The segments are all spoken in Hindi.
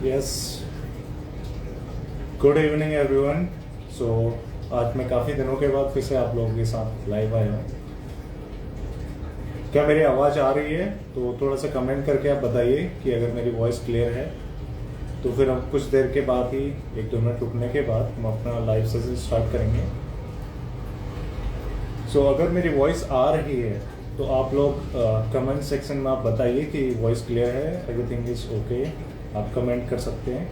Yes, good evening everyone. So आज मैं काफ़ी दिनों के बाद फिर से आप लोगों के साथ लाइव आया हूँ। क्या मेरी आवाज़ आ रही है? तो थोड़ा सा कमेंट करके आप बताइए कि अगर मेरी वॉइस क्लियर है। तो फिर हम कुछ देर के बाद ही 1-2 मिनट रुकने के बाद हम अपना लाइव सेशन स्टार्ट करेंगे। सो अगर मेरी वॉइस आ रही है तो आप लोग कमेंट सेक्शन में आप बताइए कि वॉइस क्लियर है, एवरीथिंग इज ओके। आप कमेंट कर सकते हैं।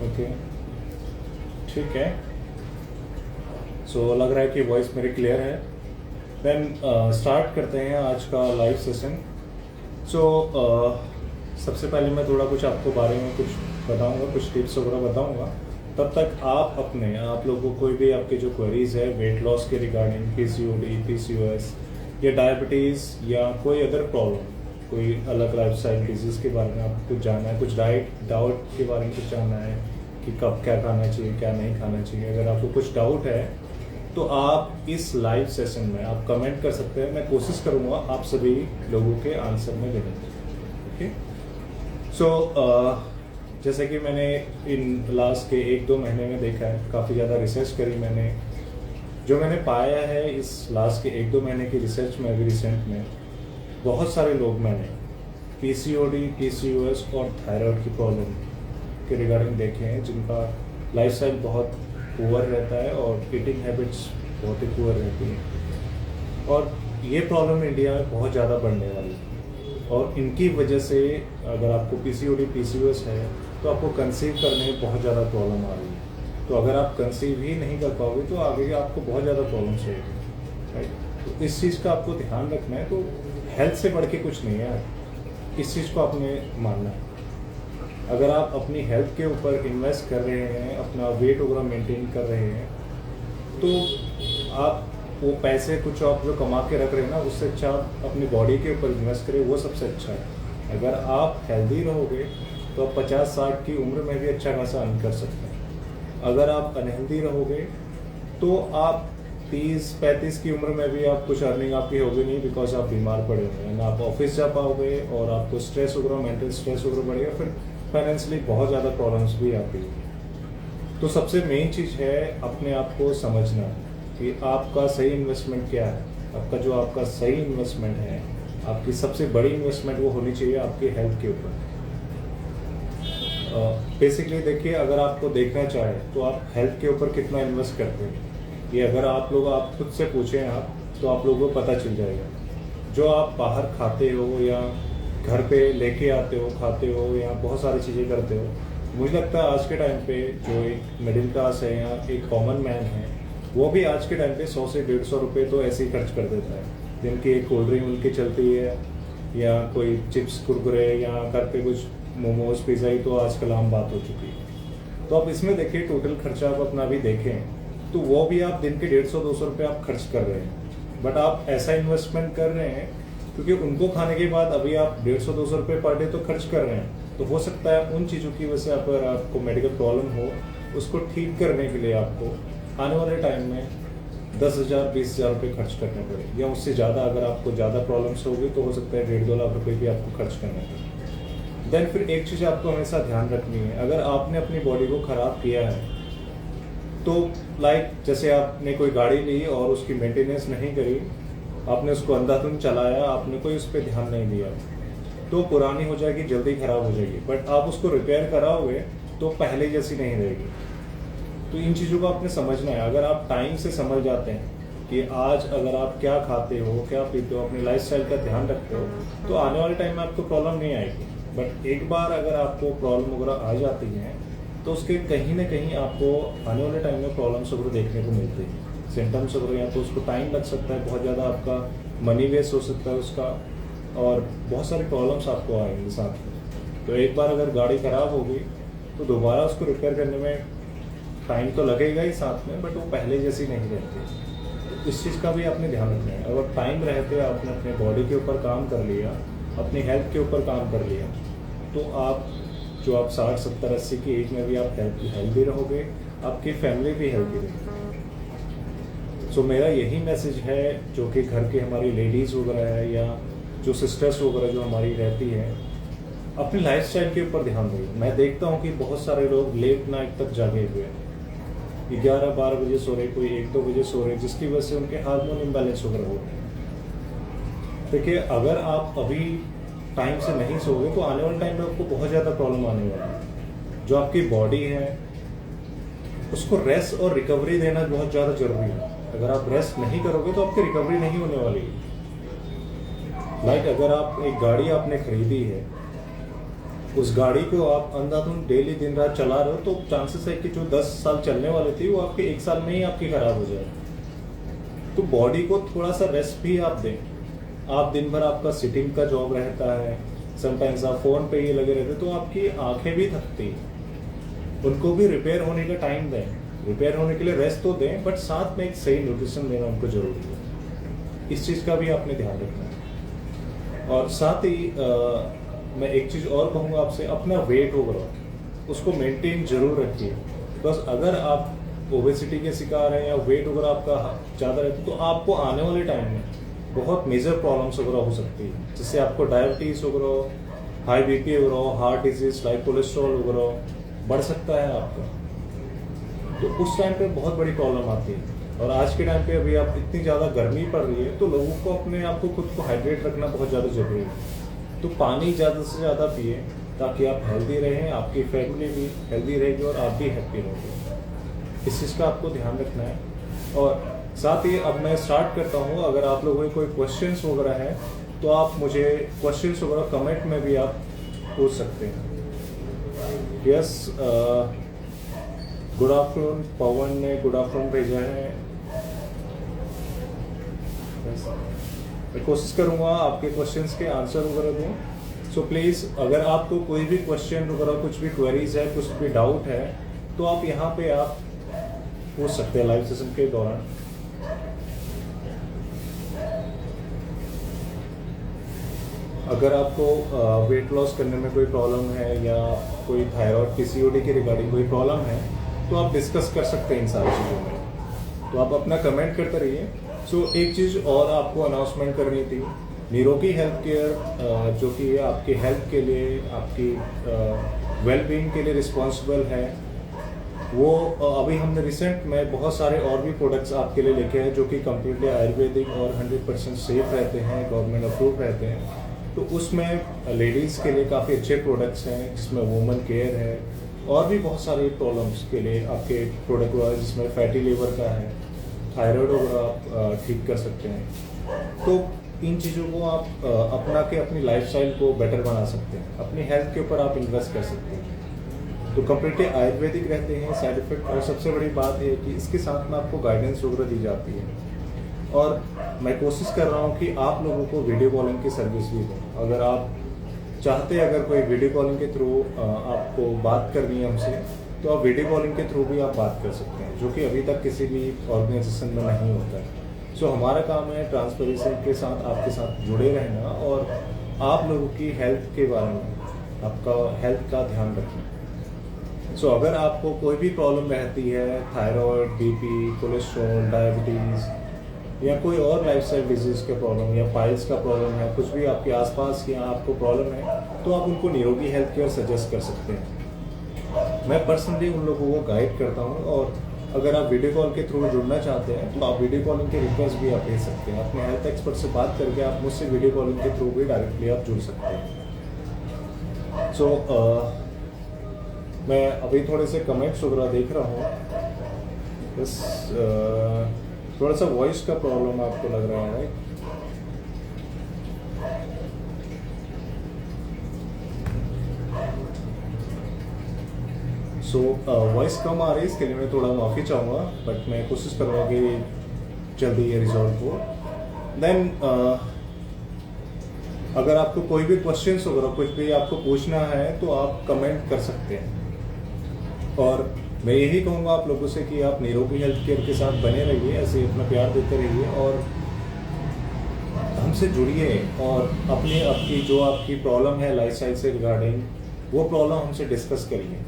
ओके, ठीक है। सो लग रहा है कि वॉइस मेरी क्लियर है। देन स्टार्ट करते हैं आज का लाइव सेशन। सो सबसे पहले मैं थोड़ा कुछ आपको बारे में कुछ बताऊंगा, कुछ टिप्स वगैरह बताऊंगा। तब तक आप लोगों को कोई भी आपके जो क्वेरीज है वेट लॉस के रिगार्डिंग, पीसीओडी, पीसीओएस या डायबिटीज़ या कोई अदर प्रॉब्लम, कोई अलग लाइफस्टाइल डिजीज़ के बारे में आपको कुछ जानना है, कुछ डाउट के बारे में कुछ जानना है कि कब क्या खाना चाहिए, क्या नहीं खाना चाहिए। अगर आपको कुछ डाउट है तो आप इस लाइव सेशन में आप कमेंट कर सकते हैं। मैं कोशिश करूँगा आप सभी लोगों के आंसर में देने की। ओके, सो जैसे कि मैंने इन लास्ट के 1-2 महीने में देखा है, काफ़ी ज़्यादा रिसर्च करी मैंने। जो मैंने पाया है इस लास्ट के 1-2 महीने की रिसर्च में, अभी रिसेंट में बहुत सारे लोग मैंने पीसीओडी, पीसीओएस और थायराइड की प्रॉब्लम के रिगार्डिंग देखे हैं, जिनका लाइफस्टाइल बहुत पुअर रहता है और ईटिंग हैबिट्स बहुत ही पुअर रहती है। और ये प्रॉब्लम इंडिया में बहुत ज़्यादा बढ़ने वाली है। और इनकी वजह से अगर आपको पीसीओडी, पीसीओएस है तो आपको कंसीव करने में बहुत ज़्यादा प्रॉब्लम आ रही है। तो अगर आप कंसीव ही नहीं कर पाओगे तो आगे आपको बहुत ज़्यादा प्रॉब्लम्स होगी, राइट। तो इस चीज़ का आपको ध्यान रखना है। तो हेल्थ से बढ़ के कुछ नहीं है, इस चीज़ को आपने मानना है। अगर आप अपनी हेल्थ के ऊपर इन्वेस्ट कर रहे हैं, अपना वेट वगैरह मेंटेन कर रहे हैं, तो आप वो पैसे कुछ आप जो कमा के रख रहे हैं ना, उससे अच्छा आप अपनी बॉडी के ऊपर इन्वेस्ट करें, वो सबसे अच्छा है। अगर आप हेल्दी रहोगे तो आप 50-60 की उम्र में भी अच्छा खासा अर्न कर सकते हैं। अगर आप अनहेल्दी रहोगे तो आप 30-35 की उम्र में भी आप कुछ अर्निंग आपकी होगी नहीं, बिकॉज आप बीमार पड़े हुए हैं ना, आप ऑफिस जा पाओगे और आपको स्ट्रेस वगैरह, मेंटल स्ट्रेस वगैरह बढ़ेगा, फिर फाइनेंशियली बहुत ज़्यादा प्रॉब्लम्स भी आती है। तो सबसे मेन चीज़ है अपने आप को समझना कि आपका सही इन्वेस्टमेंट क्या है। आपका सही इन्वेस्टमेंट है, आपकी सबसे बड़ी इन्वेस्टमेंट वो होनी चाहिए आपकी हेल्थ के ऊपर। बेसिकली देखिए, अगर आपको देखना चाहे तो आप हेल्थ के ऊपर कितना इन्वेस्ट करते हैं, ये अगर आप खुद से पूछें तो आप लोगों को पता चल जाएगा। जो आप बाहर खाते हो या घर पे लेके आते हो, खाते हो या बहुत सारी चीज़ें करते हो, मुझे लगता है आज के टाइम पे जो एक मिडिल क्लास है या एक कॉमन मैन है, वो भी आज के टाइम पे 100 से 150 रुपये तो ऐसे ही खर्च कर देता है। दिन की एक कोल्ड ड्रिंक उनकी चलती है या कोई चिप्स, कुरकुरे या घर पे कुछ मोमोज, पिज़्ज़ा ही तो आजकल आम बात हो चुकी है। तो आप इसमें देखिए, टोटल खर्चा आप अपना भी देखें तो वो भी आप दिन के 150-200 रुपये आप खर्च कर रहे हैं। बट आप ऐसा इन्वेस्टमेंट कर रहे हैं क्योंकि उनको खाने के बाद अभी आप 150-200 रुपये पर डे तो खर्च कर रहे हैं। तो हो सकता है उन चीज़ों की वजह से अगर आपको मेडिकल प्रॉब्लम हो, उसको ठीक करने के लिए आपको आने वाले टाइम में 10,000-20,000 रुपये खर्च करने पड़े, या उससे ज़्यादा। अगर आपको ज़्यादा प्रॉब्लम्स होगी तो हो सकता है 1.5-2 लाख रुपये भी आपको खर्च करने पड़े। देन फिर एक चीज़ आपको हमेशा ध्यान रखनी है, अगर आपने अपनी बॉडी को ख़राब किया है तो जैसे आपने कोई गाड़ी ली और उसकी मेंटेनेंस नहीं करी, आपने उसको अंधाधुंध चलाया, आपने कोई उस पर ध्यान नहीं दिया, तो पुरानी हो जाएगी, जल्दी ख़राब हो जाएगी। बट आप उसको रिपेयर कराओगे तो पहले जैसी नहीं रहेगी। तो इन चीज़ों को आपने समझना है। अगर आप टाइम से समझ जाते हैं कि आज अगर आप क्या खाते हो, क्या पीते हो, अपनी लाइफस्टाइल का ध्यान रखते हो, तो आने वाले टाइम में आपको प्रॉब्लम नहीं आएगी। बट एक बार अगर आपको प्रॉब्लम वगैरह आ जाती हैं तो उसके कहीं ना कहीं आपको आने वाले टाइम में प्रॉब्लम्स वगैरह देखने को मिलती हैं, सिम्टम्स वगैरह। या तो उसको टाइम लग सकता है, बहुत ज़्यादा आपका मनी वेस्ट हो सकता है उसका, और बहुत सारी प्रॉब्लम्स आपको आएंगी साथ में। तो एक बार अगर गाड़ी ख़राब होगी तो दोबारा उसको रिपेयर करने में टाइम तो लगेगा ही साथ में, बट वो पहले जैसी नहीं रहती। तो इस चीज़ का भी आपने ध्यान रखना है। अगर टाइम रहते आपने अपने बॉडी के ऊपर काम कर लिया, अपनी हेल्थ के ऊपर काम कर लिया, तो आप 60, 70, 80 की एज में भी आप हेल्दी रहोगे, आपकी फैमिली भी हेल्दी रहेगी। सो मेरा यही मैसेज है जो कि घर के हमारी लेडीज़ वगैरह है या जो सिस्टर्स वगैरह जो हमारी रहती है, अपनी लाइफस्टाइल के ऊपर ध्यान दें। मैं देखता हूँ कि बहुत सारे लोग लेट नाइट तक जागे हुए हैं, 11-12 बजे सो रहे, कोई 1-2 बजे सो रहे, जिसकी वजह से उनके हार्मोन इम्बैलेंस वगैरह हो रहे हैं। देखिए, अगर आप अभी टाइम से नहीं सोओगे तो आने वाले टाइम में आपको बहुत ज़्यादा प्रॉब्लम आने वाली है। जो आपकी बॉडी है उसको रेस्ट और रिकवरी देना बहुत ज़्यादा जरूरी है। अगर आप रेस्ट नहीं करोगे तो आपकी रिकवरी नहीं होने वाली है। लाइक अगर आप एक गाड़ी आपने खरीदी है, उस गाड़ी को आप अंधाधुंध डेली दिन रात चला रहे हो, तो चांसेस है कि जो 10 साल चलने वाले थे वो आपके 1 साल में ही आपकी खराब हो जाए। तो बॉडी को थोड़ा सा रेस्ट भी आप दें। आप दिन भर आपका सिटिंग का जॉब रहता है, समटाइम्स आप फोन पे ही लगे रहते, तो आपकी आंखें भी थकती हैं, उनको भी रिपेयर होने का टाइम दें। रिपेयर होने के लिए रेस्ट तो दें, बट साथ में एक सही न्यूट्रिशन देना उनको जरूरी है। इस चीज़ का भी आपने ध्यान रखना है। और साथ ही मैं एक चीज़ और कहूँगा आपसे, अपना वेट वगैरह उसको मेंटेन जरूर रखिए। बस अगर आप ओबेसिटी के शिकार हैं या वेट वगैरह आपका ज़्यादा रहता है, तो आपको आने वाले टाइम में बहुत मेजर प्रॉब्लम्स वगैरह हो सकती है, जिससे आपको डायबिटीज़ वगैरह, हाई बीपी वगैरह, हार्ट डिजीज, लाइक कोलेस्ट्रॉल वगैरह बढ़ सकता है आपका। तो उस टाइम पे बहुत बड़ी प्रॉब्लम आती है। और आज के टाइम पे अभी आप इतनी ज़्यादा गर्मी पड़ रही है, तो लोगों को अपने आप को खुद को हाइड्रेट रखना बहुत ज़्यादा जरूरी है। तो पानी ज़्यादा से ज़्यादा पिए ताकि आप हेल्दी रहें, आपकी फैमिली भी हेल्दी रहेगी और आप भी हैप्पी रहोगे। इस चीज़ का आपको ध्यान रखना है। और साथ ही अब मैं स्टार्ट करता हूँ। अगर आप लोगों के कोई क्वेश्चंस वगैरह है तो आप मुझे क्वेश्चंस वगैरह कमेंट में भी आप पूछ सकते हैं। यस, गुड आफ्टरनून, पवन ने गुड आफ्टरनून भेजा है। मैं कोशिश करूँगा आपके क्वेश्चंस के आंसर वगैरह दूँ। सो प्लीज़, अगर आपको कोई भी क्वेश्चन वगैरह, कुछ भी क्वेरीज है, कुछ भी डाउट है, तो आप यहाँ पे आप पूछ सकते हैं लाइव सेशन के दौरान। अगर आपको वेट लॉस करने में कोई प्रॉब्लम है या कोई थायराइड पीसीओडी के रिगार्डिंग कोई प्रॉब्लम है, तो आप डिस्कस कर सकते हैं इन सारी चीज़ों में। तो आप अपना कमेंट करते रहिए। सो एक चीज़ और आपको अनाउंसमेंट करनी थी। निरोगी हेल्थ केयर जो कि आपके हेल्थ के लिए, आपकी वेलबींग के लिए रिस्पॉन्सिबल है, वो अभी हमने रिसेंट में बहुत सारे और भी प्रोडक्ट्स आपके लिए लेके आए जो कि कम्प्लीटली आयुर्वेदिक और 100% सेफ रहते हैं, गवर्नमेंट अप्रूव रहते हैं। तो उसमें लेडीज़ के लिए काफ़ी अच्छे प्रोडक्ट्स हैं, जिसमें वुमेन केयर है और भी बहुत सारी प्रॉब्लम्स के लिए आपके प्रोडक्ट हुआ है, जिसमें फैटी लिवर का है, थायराइड वगैरह आप ठीक कर सकते हैं। तो इन चीज़ों को आप अपना के अपनी लाइफस्टाइल को बेटर बना सकते हैं, अपनी हेल्थ के ऊपर आप इन्वेस्ट कर सकते हैं। तो कम्प्लीटली आयुर्वेदिक रहते हैं, साइड इफेक्ट, और सबसे बड़ी बात है कि इसके साथ में आपको गाइडेंस वगैरह दी जाती है। और मैं कोशिश कर रहा हूँ कि आप लोगों को वीडियो कॉलिंग की सर्विस भी दूँ। अगर आप चाहते हैं, अगर कोई वीडियो कॉलिंग के थ्रू आपको बात करनी है हमसे, तो आप वीडियो कॉलिंग के थ्रू भी आप बात कर सकते हैं, जो कि अभी तक किसी भी ऑर्गेनाइजेशन में नहीं होता है। सो हमारा काम है ट्रांसपेरेंसी के साथ आपके साथ जुड़े रहना और आप लोगों की हेल्थ के बारे में, आपका हेल्थ का ध्यान रखना। सो अगर आपको कोई भी प्रॉब्लम रहती है, थायराइड, बीपी, कोलेस्ट्रॉल, डायबिटीज़ या कोई और लाइफस्टाइल डिजीज का प्रॉब्लम या पाइल्स का प्रॉब्लम है, कुछ भी आपके आसपास या आपको प्रॉब्लम है, तो आप उनको निरोगी हेल्थ केयर सजेस्ट कर सकते हैं। मैं पर्सनली उन लोगों को गाइड करता हूँ। और अगर आप वीडियो कॉल के थ्रू जुड़ना चाहते हैं तो आप वीडियो कॉलिंग के रिक्वेस्ट भी आप भेज सकते हैं। अपने हेल्थ एक्सपर्ट से बात करके आप मुझसे वीडियो कॉलिंग के थ्रू भी डायरेक्टली आप जुड़ सकते हैं। सो मैं अभी थोड़े से कमेंट्स वगैरह देख रहा हूँ। बस थोड़ा सा वॉइस का प्रॉब्लम आपको लग रहा है। सो वॉइस कम आ रही है, इसके लिए मैं थोड़ा माफ़ी चाहूँगा, बट मैं कोशिश करूँगा कि जल्दी ये रिजॉल्व हो। देन अगर आपको कोई भी क्वेश्चंस वगैरह कुछ भी आपको पूछना है तो आप कमेंट कर सकते हैं। और मैं यही कहूँगा आप लोगों से कि आप निरोगी हेल्थ केयर के साथ बने रहिए, ऐसे अपना प्यार देते रहिए और हमसे जुड़िए और अपनी आपकी जो आपकी प्रॉब्लम है लाइफस्टाइल से रिगार्डिंग, वो प्रॉब्लम हमसे डिस्कस करिए।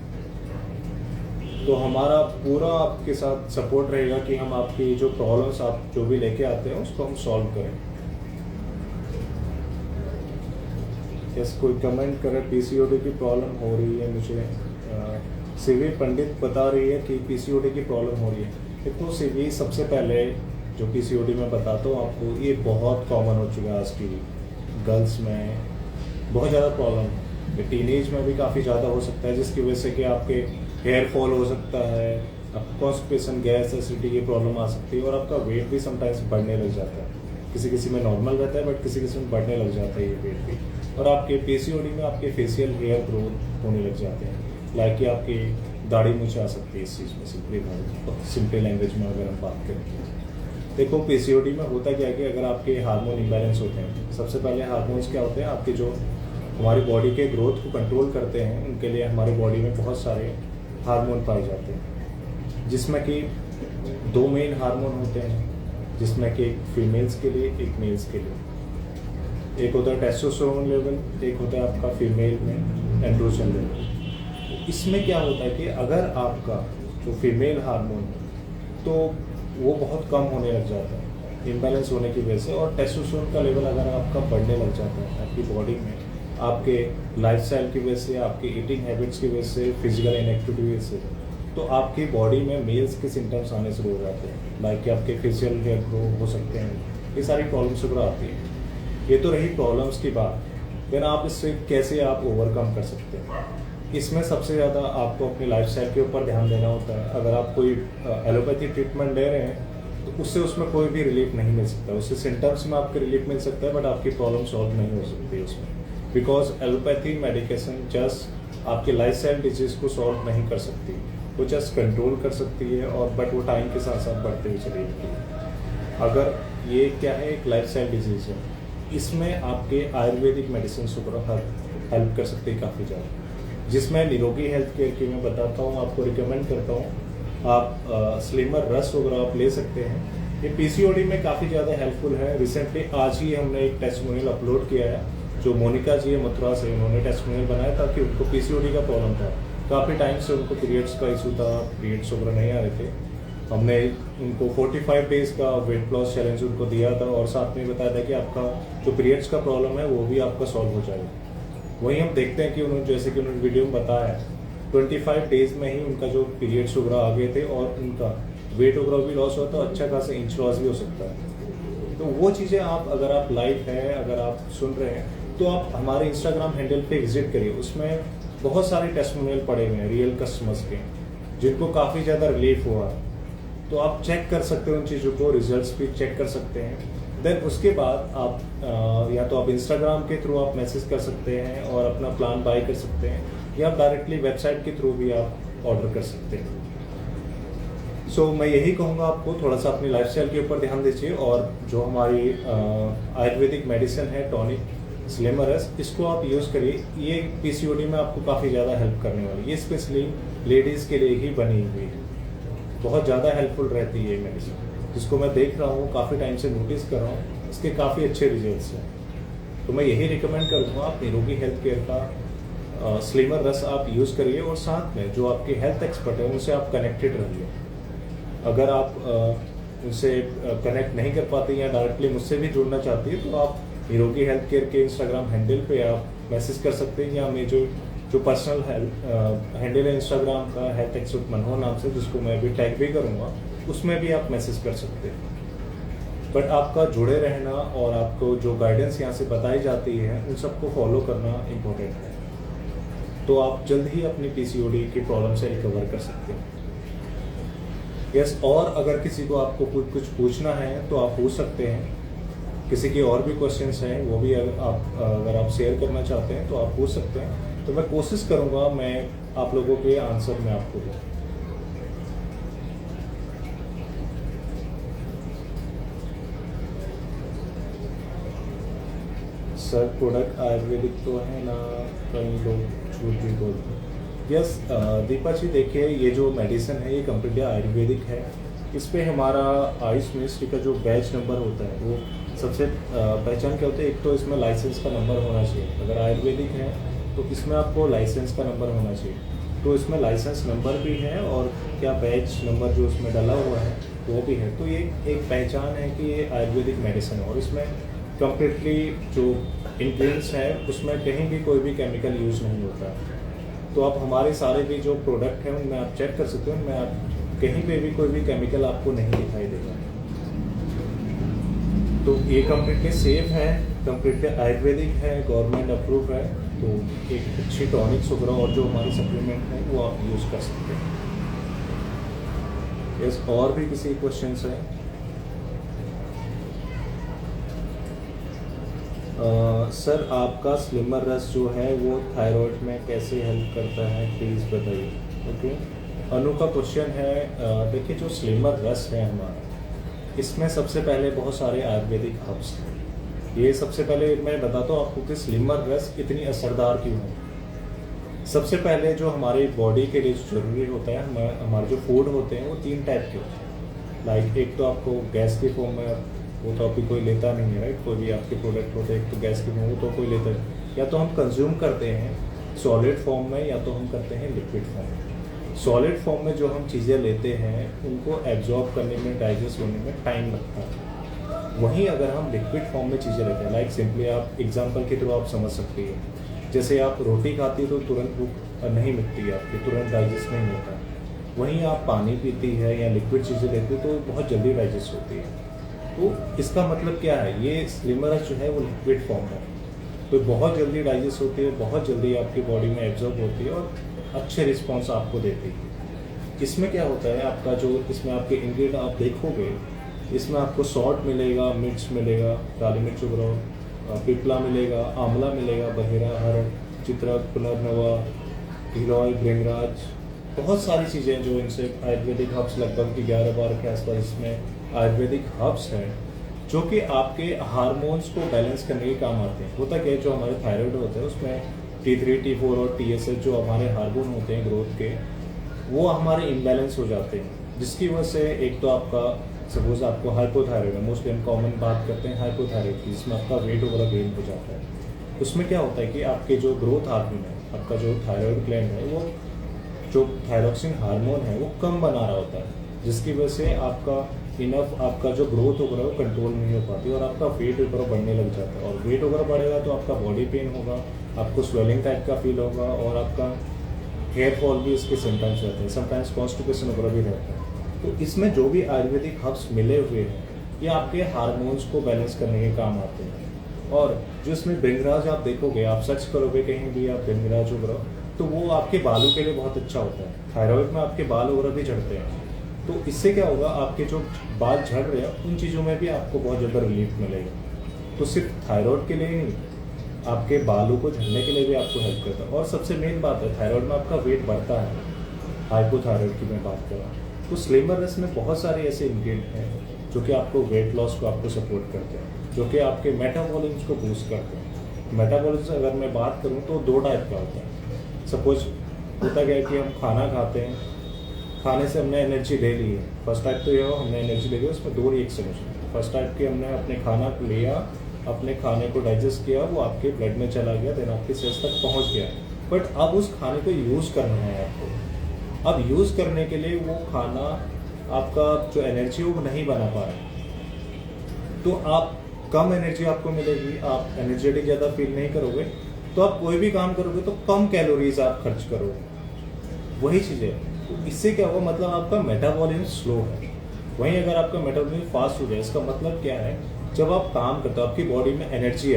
तो हमारा पूरा आपके साथ सपोर्ट रहेगा कि हम आपकी जो प्रॉब्लम्स आप जो भी लेके आते हैं उसको हम सॉल्व करें। यस, कोई कमेंट करे पीसीओडी की प्रॉब्लम हो रही है मुझे। सीवी पंडित बता रही है कि पीसीओडी की प्रॉब्लम हो रही है। देखो सीवी, सबसे पहले जो पीसीओडी मैं बताता हूँ आपको, ये बहुत कॉमन हो चुका है आज की गर्ल्स में, बहुत ज़्यादा प्रॉब्लम है। ये टीनेज में भी काफ़ी ज़्यादा हो सकता है, जिसकी वजह से कि आपके हेयर फॉल हो सकता है, आपको कॉन्स्टिपेशन, गैस, एसिडिटी की प्रॉब्लम आ सकती है और आपका वेट भी समटाइम्स बढ़ने लग जाता है। किसी किसी में नॉर्मल रहता है बट किसी किसी में बढ़ने लग जाता है ये वेट भी। और आपके पीसीओडी में आपके फेशियल हेयर ग्रोथ होने लग जाते हैं, लाइक कि आपकी दाढ़ी मूंछ आ सकती है इस चीज़ में। सिंपल लैंग्वेज में अगर हम बात करें, देखो पीसीओडी में होता क्या है कि अगर आपके हार्मोन इम्बैलेंस होते हैं, सबसे पहले हार्मोन्स क्या होते हैं, आपके जो हमारी बॉडी के ग्रोथ को कंट्रोल करते हैं, उनके लिए हमारी बॉडी में बहुत सारे हार्मोन पाए जाते हैं, जिसमें कि 2 मेन हार्मोन होते हैं, जिसमें कि एक फीमेल्स के लिए, एक मेल्स के लिए। एक होता है टेस्टोस्टेरोन लेवल, एक होता है आपका फीमेल में एंड्रोजन लेवल। इसमें क्या होता है कि अगर आपका जो फीमेल हार्मोन तो वो बहुत कम होने लग जाता है इम्बैलेंस होने की वजह से, और टेस्टोस्टेरोन का लेवल अगर आपका बढ़ने लग जाता है आपकी बॉडी में, आपके लाइफस्टाइल की वजह से, आपकी ईटिंग हैबिट्स की वजह से, फिजिकल इनएक्टिविटी की वजह से, तो आपकी बॉडी में मेल्स के सिम्टम्स आने शुरू हो जाते हैं, लाइक कि आपके फेशियल हेयर ग्रो हो सकते हैं। ये सारी प्रॉब्लम्स शुरू आती है। ये तो रही प्रॉब्लम्स की बात। फिर आप इससे कैसे आप ओवरकम कर सकते हैं, इसमें सबसे ज़्यादा आपको अपनी लाइफस्टाइल के ऊपर ध्यान देना होता है। अगर आप कोई एलोपैथी ट्रीटमेंट ले रहे हैं तो उससे उसमें कोई भी रिलीफ नहीं मिल सकता। उससे सिम्टम्स में आपके रिलीफ मिल सकता है बट आपकी प्रॉब्लम सॉल्व नहीं हो सकती उसमें, बिकॉज एलोपैथी मेडिकेशन जस्ट आपके लाइफस्टाइल डिजीज़ को सॉल्व नहीं कर सकती, वो जस्ट कंट्रोल कर सकती है, और बट वो टाइम के साथ साथ बढ़ते हुए चली जाती है। अगर ये क्या है, एक लाइफस्टाइल डिजीज़ है, इसमें आपके आयुर्वेदिक मेडिसिन ऊपर हेल्प कर सकती है काफ़ी ज़्यादा, जिसमें निरोगी हेल्थ केयर की मैं बताता हूँ, आपको रिकमेंड करता हूँ। आप स्लिमर रस वगैरह आप ले सकते हैं। ये पीसीओडी में काफ़ी ज़्यादा हेल्पफुल है। रिसेंटली आज ही हमने एक टेस्टिमोनियल अपलोड किया है, जो मोनिका जी है मथुरा से, उन्होंने टेस्टिमोनियल बनाया था कि उनको पीसीओडी का प्रॉब्लम था। काफ़ी टाइम से उनको पीरियड्स का इशू था, पीरियड्स वगैरह नहीं आ रहे थे। हमने उनको 45 डेज़ का वेट लॉस चैलेंज उनको दिया था और साथ में बताया था कि आपका जो पीरियड्स का प्रॉब्लम है वो भी आपका सॉल्व हो जाएगा। वहीं हम देखते हैं कि उन्होंने, जैसे कि उन्होंने वीडियो में बताया, 25 डेज़ में ही उनका जो पीरियड्स वगैरह आ गए थे और उनका वेट वगैरह भी लॉस हुआ, तो अच्छा खासा इंच लॉस भी हो सकता है। तो वो चीज़ें आप, अगर आप लाइव है, अगर आप सुन रहे हैं, तो आप हमारे इंस्टाग्राम हैंडल पे विजिट करिए। उसमें बहुत सारे टेस्टिमोनियल पड़े हुए हैं रियल कस्टमर्स के, जिनको काफ़ी ज़्यादा रिलीफ हुआ। तो आप चेक कर सकते हो उन चीज़ों को, रिजल्ट्स भी चेक कर सकते हैं। देन उसके बाद आप या तो आप इंस्टाग्राम के थ्रू आप मैसेज कर सकते हैं और अपना प्लान बाय कर सकते हैं, या डायरेक्टली वेबसाइट के थ्रू भी आप ऑर्डर कर सकते हैं। सो मैं यही कहूँगा आपको, थोड़ा सा अपनी लाइफस्टाइल के ऊपर ध्यान दीजिए, और जो हमारी आयुर्वेदिक मेडिसिन है टॉनिक स्लिमरस, इसको आप यूज़ करिए। ये पीसीओडी में आपको काफ़ी ज़्यादा हेल्प करने वाली है। ये स्पेशली लेडीज़ के लिए ही बनी हुई है, बहुत ज़्यादा हेल्पफुल रहती है ये मेडिसिन, जिसको मैं देख रहा हूँ, काफ़ी टाइम से नोटिस कर रहा हूँ, इसके काफ़ी अच्छे रिजल्ट्स हैं। तो मैं यही रिकमेंड करूँगा, आप निरोगी हेल्थ केयर का स्लिमर रस आप यूज़ करिए, और साथ में जो आपके हेल्थ एक्सपर्ट हैं उनसे आप कनेक्टेड रहिए। अगर आप उनसे कनेक्ट नहीं कर पाते या डायरेक्टली मुझसे भी जुड़ना चाहती है, तो आप निरोगी हेल्थ केयर के इंस्टाग्राम हैंडल पे आप मैसेज कर सकते हैं, या मैं जो पर्सनल हैंडल है इंस्टाग्राम का, हेल्थ एक्सपर्ट मनोहर नाम से, जिसको मैं भी टैग भी करूँगा, उसमें भी आप मैसेज कर सकते हैं। बट आपका जुड़े रहना और आपको जो गाइडेंस यहाँ से बताई जाती है उन सबको फॉलो करना इम्पोर्टेंट है, तो आप जल्द ही अपनी पीसीओडी की प्रॉब्लम से रिकवर कर सकते हैं। यस, और अगर किसी को आपको कुछ पूछना है तो आप पूछ सकते हैं। किसी की और भी क्वेश्चंस हैं, वो भी अगर आप शेयर करना चाहते हैं तो आप पूछ सकते हैं। तो मैं कोशिश करूँगा मैं आप लोगों के आंसर में आपको दूँ। सर प्रोडक्ट आयुर्वेदिक तो है ना, कई लोग झूठ भी बोलते हैं। यस दीपा जी, देखिए ये जो मेडिसिन है ये कम्प्लीटली आयुर्वेदिक है। इस पे हमारा आयुष मिनिस्ट्री का जो बैच नंबर होता है वो सबसे पहचान क्या होता है, एक तो इसमें लाइसेंस का नंबर होना चाहिए। अगर आयुर्वेदिक है तो इसमें आपको लाइसेंस का नंबर होना चाहिए। तो इसमें लाइसेंस नंबर भी है और क्या बैच नंबर जो उसमें डाला हुआ है वो भी है। तो ये एक पहचान है कि ये आयुर्वेदिक मेडिसिन है और इसमें कम्प्लीटली जो इंग्रेडिएंट्स हैं उसमें कहीं भी कोई भी केमिकल यूज़ नहीं होता। तो आप हमारे सारे भी जो प्रोडक्ट हैं उनमें आप चेक कर सकते हो, उनमें आप कहीं पे भी कोई भी केमिकल आपको नहीं दिखाई देगा। तो ये कम्प्लीटली सेफ है, कम्प्लीटली आयुर्वेदिक है, गवर्नमेंट अप्रूव है। तो एक अच्छी टॉनिक्स वगैरह और जो हमारी सप्लीमेंट है वो आप यूज़ कर सकते हैं। यस, और भी किसी क्वेश्चंस हैं? सर आपका स्लिमर रस जो है वो थायराइड में कैसे हेल्प करता है, प्लीज़ बताइए। ओके, अनु का क्वेश्चन है, देखिए जो स्लिमर रस है हमारा, इसमें सबसे पहले बहुत सारे आयुर्वेदिक हर्ब्स हैं। ये सबसे पहले मैं बताता हूँ आपको कि स्लिमर रस इतनी असरदार क्यों है। सबसे पहले जो हमारी बॉडी के लिए ज़रूरी होता है, हमारे जो फूड होते हैं वो 3 टाइप के होते हैं। लाइक एक तो आपको गैस के फॉर्म में, वो तो अभी कोई लेता नहीं है, राइट। कोई भी आपके प्रोडक्ट होते हैं, एक तो गैस के फॉर्म, वो तो कोई लेता है, या तो हम कंज्यूम करते हैं सॉलिड फॉर्म में या तो हम करते हैं लिक्विड फॉर्म में। सॉलिड फॉर्म में जो हम चीज़ें लेते हैं उनको एब्जॉर्ब करने में, डाइजेस्ट होने में टाइम लगता है। वहीं अगर हम लिक्विड फॉर्म में चीज़ें लेते हैं, लाइक सिंपली आप एग्जांपल के थ्रू आप समझ सकते हैं, जैसे आप रोटी खाती है तो तुरंत भूख नहीं मिटती है आपकी, तुरंत डाइजेस्ट नहीं होता। वहीं आप पानी पीती है या लिक्विड चीज़ें लेते हो तो बहुत जल्दी डाइजेस्ट होती है। तो इसका मतलब क्या है, ये स्लिमर रस जो है वो लिक्विड फॉर्म है, तो बहुत जल्दी डाइजेस्ट होती है, बहुत जल्दी आपकी बॉडी में एब्जॉर्ब होती है और अच्छे रिस्पॉन्स आपको देती है। इसमें क्या होता है, आपका जो इसमें आपके इंग्रेडिएंट आप देखोगे, इसमें आपको सॉल्ट मिलेगा, मिर्च मिलेगा, काली मिर्च वगैरह, पिपला मिलेगा, आंवला मिलेगा, बहेरा, हरड़, चित्रक, पुनर्नवा, गिलोय, भृंगराज, बहुत सारी चीज़ें जो इनसे आयुर्वेदिक हर्ब्स लगभग 11-12 के आसपास इसमें आयुर्वेदिक हर्ब्स हैं जो कि आपके हार्मोन्स को बैलेंस करने के काम आते हैं। होता क्या है, जो हमारे थायराइड होते हैं उसमें T3, T4 और TSH जो हमारे हार्मोन होते हैं ग्रोथ के, वो हमारे इम्बैलेंस हो जाते हैं, जिसकी वजह से एक तो आपका सपोज आपको हाइपोथायराइड है, मोस्टली हम कॉमन बात करते हैं हाइपोथायराइड की, जिसमें आपका वेट वगैरह गेन हो जाता है। उसमें क्या होता है कि आपके जो ग्रोथ हार्मोन है, आपका जो थायराइड ग्लैंड है, वो जो थायरोक्सिन हार्मोन है वो कम बना रहा होता है, जिसकी वजह से आपका इनफ आपका जो ग्रोथ वगैरह वो कंट्रोल नहीं हो पाती और आपका वेट वगैरह बढ़ने लग जाता है। और वेट वगैरह बढ़ेगा तो आपका बॉडी पेन होगा, आपको स्वेलिंग टाइप का फील होगा और आपका हेयर फॉल भी इसके सिम्टम्स रहते हैं, समटाइम्स कॉन्स्टिपेशन वगैरह भी रहता है। तो इसमें जो भी आयुर्वेदिक हर्ब्स मिले हुए हैं ये आपके हार्मोन्स को बैलेंस करने के काम आते हैं। और जो इसमें भृंगराज आप देखोगे, आप सर्च करोगे कहीं भी आप भृंगराज वगैरह, तो वो आपके बालों के लिए बहुत अच्छा होता है। थायराइड में आपके बाल वगैरह भी झड़ते हैं, तो इससे क्या होगा, आपके जो बाल झड़ रहे हैं उन चीज़ों में भी आपको बहुत ज़्यादा रिलीफ मिलेगा। तो सिर्फ थायराइड के लिए ही नहीं, आपके बालों को झड़ने के लिए भी आपको हेल्प करता है। और सबसे मेन बात है, थायराइड में आपका वेट बढ़ता है, हाइपोथायराइड की मैं बात कर रहा हूँ। तो स्लिमर रस में बहुत सारे ऐसे इंग्रेडिएंट हैं जो कि आपको वेट लॉस को आपको सपोर्ट करते हैं, जो कि आपके मेटाबॉलिज्म को बूस्ट करते हैं। मेटाबॉलिज्म अगर मैं बात करूँ तो 2 टाइप का होता है। सपोज होता क्या है कि हम खाना खाते हैं, खाने से हमने एनर्जी ले ली है। फर्स्ट टाइप तो ये हो, हमने एनर्जी ले ली, उसमें 2 रिएक्शन होते हैं। फर्स्ट टाइप की हमने अपने खाना लिया, अपने खाने को डाइजेस्ट किया, वो आपके ब्लड में चला गया, देन आपके सेल्स तक पहुंच गया। बट अब उस खाने को यूज़ करना है आपको। अब यूज़ करने के लिए वो खाना आपका जो एनर्जी वो नहीं बना पा रहा, तो आप कम एनर्जी आपको मिलेगी, आप एनर्जेटिक ज़्यादा फील नहीं करोगे, तो आप कोई भी काम करोगे तो कम कैलोरीज आप खर्च करोगे। वही चीज़ है, तो इससे क्या होगा, मतलब आपका मेटाबॉलिज्म स्लो है। वहीं अगर आपका मेटाबॉलिज्म फास्ट हो जाए, इसका मतलब क्या है, जब आप काम करते हो आपकी बॉडी में एनर्जी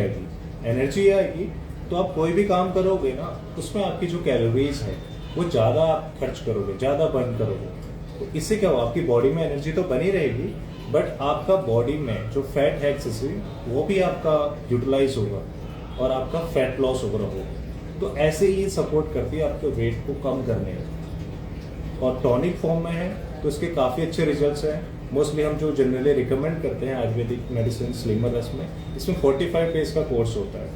आएगी तो आप कोई भी काम करोगे ना, उसमें आपकी जो कैलोरीज है वो ज़्यादा आप खर्च करोगे, ज़्यादा बर्न करोगे। तो इससे क्या होगा, आपकी बॉडी में एनर्जी तो बनी रहेगी, बट आपका बॉडी में जो फैट है एक्सेसिव वो भी आपका यूटिलाइज होगा और आपका फैट लॉस होगा। तो ऐसे ही सपोर्ट करती है आपके वेट को कम करने में। और टॉनिक फॉर्म में है तो इसके काफ़ी अच्छे रिजल्ट्स हैं। मोस्टली हम जो जनरली रिकमेंड करते हैं आयुर्वेदिक मेडिसिन स्लिमर रस में, इसमें 45 डेज का कोर्स होता है,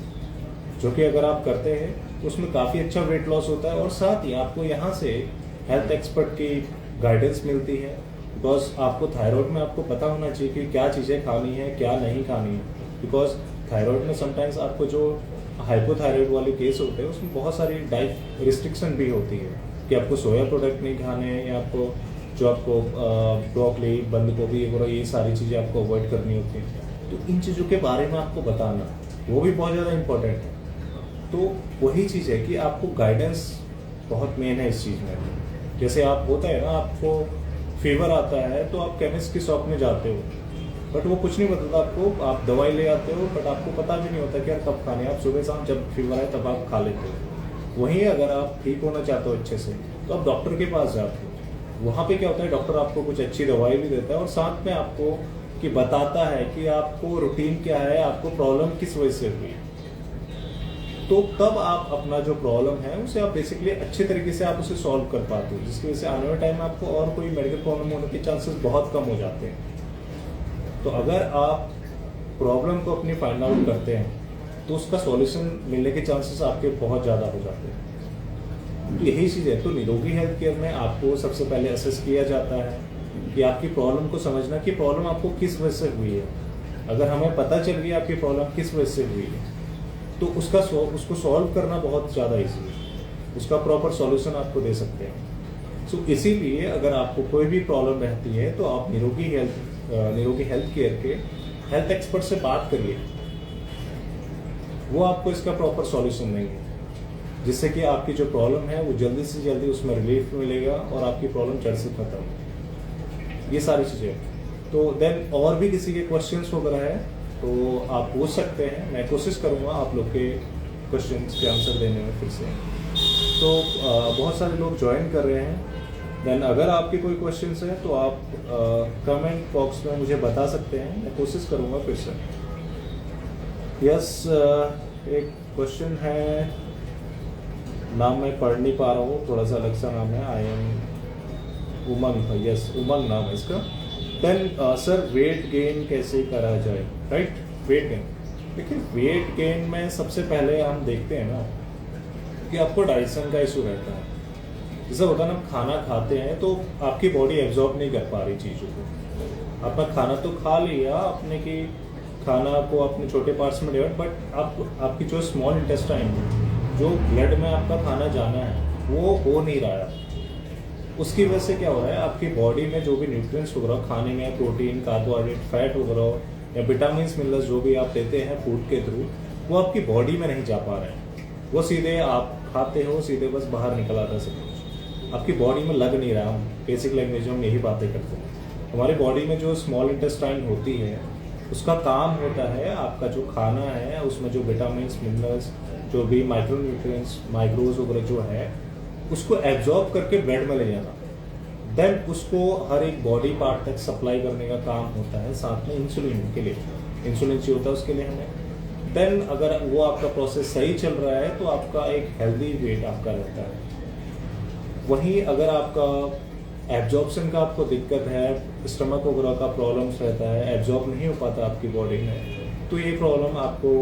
जो कि अगर आप करते हैं तो उसमें काफ़ी अच्छा वेट लॉस होता है। और साथ ही आपको यहाँ से हेल्थ एक्सपर्ट की गाइडेंस मिलती है, बिकॉज आपको थायराइड में आपको पता होना चाहिए कि क्या चीज़ें खानी है, क्या नहीं खानी है। बिकॉज थायराइड में समटाइम्स आपको जो हाइपोथायराइड वाले केस होते हैं उसमें बहुत सारी डाइट रिस्ट्रिक्शन भी होती है, कि आपको सोया प्रोडक्ट नहीं खाने हैं, या आपको जो आपको ब्रोकली, बंद गोभी वगैरह ये सारी चीज़ें आपको अवॉइड करनी होती हैं। तो इन चीज़ों के बारे में आपको बताना वो भी बहुत ज़्यादा इम्पोर्टेंट है। तो वही चीज़ है कि आपको गाइडेंस बहुत मेन है इस चीज़ में। जैसे आप होता है ना, आपको फीवर आता है तो आप केमिस्ट की शॉप में जाते हो, बट वो कुछ नहीं बताता आपको, आप दवाई ले आते हो बट आपको पता भी नहीं होता कि यार कब खाने, आप सुबह शाम जब फीवर आए तब आप खा लेते हो। वहीं अगर आप ठीक होना चाहते हो अच्छे से तो आप डॉक्टर के पास जाते हो। वहाँ पे क्या होता है, डॉक्टर आपको कुछ अच्छी दवाई भी देता है और साथ में आपको कि बताता है कि आपको रूटीन क्या है, आपको प्रॉब्लम किस वजह से हुई। तो तब आप अपना जो प्रॉब्लम है उसे आप बेसिकली अच्छे तरीके से आप उसे सॉल्व कर पाते हो, जिसकी वजह से आने वाले टाइम में आपको और कोई मेडिकल प्रॉब्लम होने के चांसेस बहुत कम हो जाते हैं। तो अगर आप प्रॉब्लम को अपनी फाइंड आउट करते हैं तो उसका सॉल्यूशन मिलने के चांसेस आपके बहुत ज़्यादा हो जाते हैं। तो यही चीज़ है। तो निरोगी हेल्थ केयर में आपको सबसे पहले असेस किया जाता है कि आपकी प्रॉब्लम को समझना कि प्रॉब्लम आपको किस वजह से हुई है। अगर हमें पता चल गया आपकी प्रॉब्लम किस वजह से हुई है तो उसको सॉल्व करना बहुत ज़्यादा ईजी है, उसका प्रॉपर सॉल्यूशन आपको दे सकते हैं। सो इसीलिए अगर आपको कोई भी प्रॉब्लम रहती है तो आप निरोगी हेल्थ केयर के हेल्थ एक्सपर्ट से बात करिए, वो आपको इसका प्रॉपर सॉल्यूशन देंगे, जिससे कि आपकी जो प्रॉब्लम है वो जल्दी से जल्दी उसमें रिलीफ मिलेगा और आपकी प्रॉब्लम जड़ से खत्म। ये सारी चीज़ें। तो देन और भी किसी के क्वेश्चंस वगैरह है तो आप पूछ सकते हैं, मैं कोशिश करूँगा आप लोग के क्वेश्चंस के आंसर देने में फिर से। तो बहुत सारे लोग ज्वाइन कर रहे हैं। देन अगर आपके कोई क्वेश्चंस है तो आप कमेंट बॉक्स में मुझे बता सकते हैं, मैं कोशिश करूँगा फिर से। यस, एक क्वेश्चन है, नाम मैं पढ़ नहीं पा रहा हूँ, थोड़ा सा अलग सा नाम है, आई एम उमंग, यस उमंग नाम है इसका। देन सर वेट गेन कैसे करा जाए, राइट? वेट गेन, देखिए वेट गेन में सबसे पहले हम देखते हैं ना कि आपको डाइजेशन का इशू रहता है। जैसा होता है ना, खाना खाते हैं तो आपकी बॉडी एब्जॉर्ब नहीं कर पा रही चीज़ों को। आपका खाना तो खा लिया आपने कि खाना को अपने छोटे पार्ट्स में डिवाइड, बट आपकी जो स्मॉल इंटेस्टाइन जो ब्लड में आपका खाना जाना है वो हो नहीं रहा है। उसकी वजह से क्या हो रहा है, आपकी बॉडी में जो भी न्यूट्रिएंट्स वगैरह खाने में, प्रोटीन, कार्बोहाइड्रेट, फैट वगैरह या विटामिन मिनरल्स जो भी आप लेते हैं फूड के थ्रू, वो आपकी बॉडी में नहीं जा पा रहे हैं। वो सीधे आप खाते हो, सीधे बस बाहर निकल आता है सब कुछ, आपकी बॉडी में लग नहीं रहा। हम बेसिक लैंग्वेज में हम यही बातें करते हैं। हमारी बॉडी में जो स्मॉल इंटेस्टाइन होती है उसका काम होता है आपका जो खाना है उसमें जो विटामिन मिनरल्स, जो भी माइक्रो न्यूट्रिएंट्स, माइक्रोज वगैरह जो है उसको एब्जॉर्ब करके ब्लड में ले जाना। देन उसको हर एक बॉडी पार्ट तक सप्लाई करने का काम होता है। साथ में इंसुलिन के लिए, इंसुलिन चाहिए होता है उसके लिए हमें। देन अगर वो आपका प्रोसेस सही चल रहा है तो आपका एक हेल्दी वेट आपका रहता है। वहीं अगर आपका एब्जॉर्प्शन का आपको दिक्कत है, स्टमक वगैरह का प्रॉब्लम्स रहता है, एब्जॉर्ब नहीं हो पाता आपकी बॉडी में, तो ये प्रॉब्लम आपको,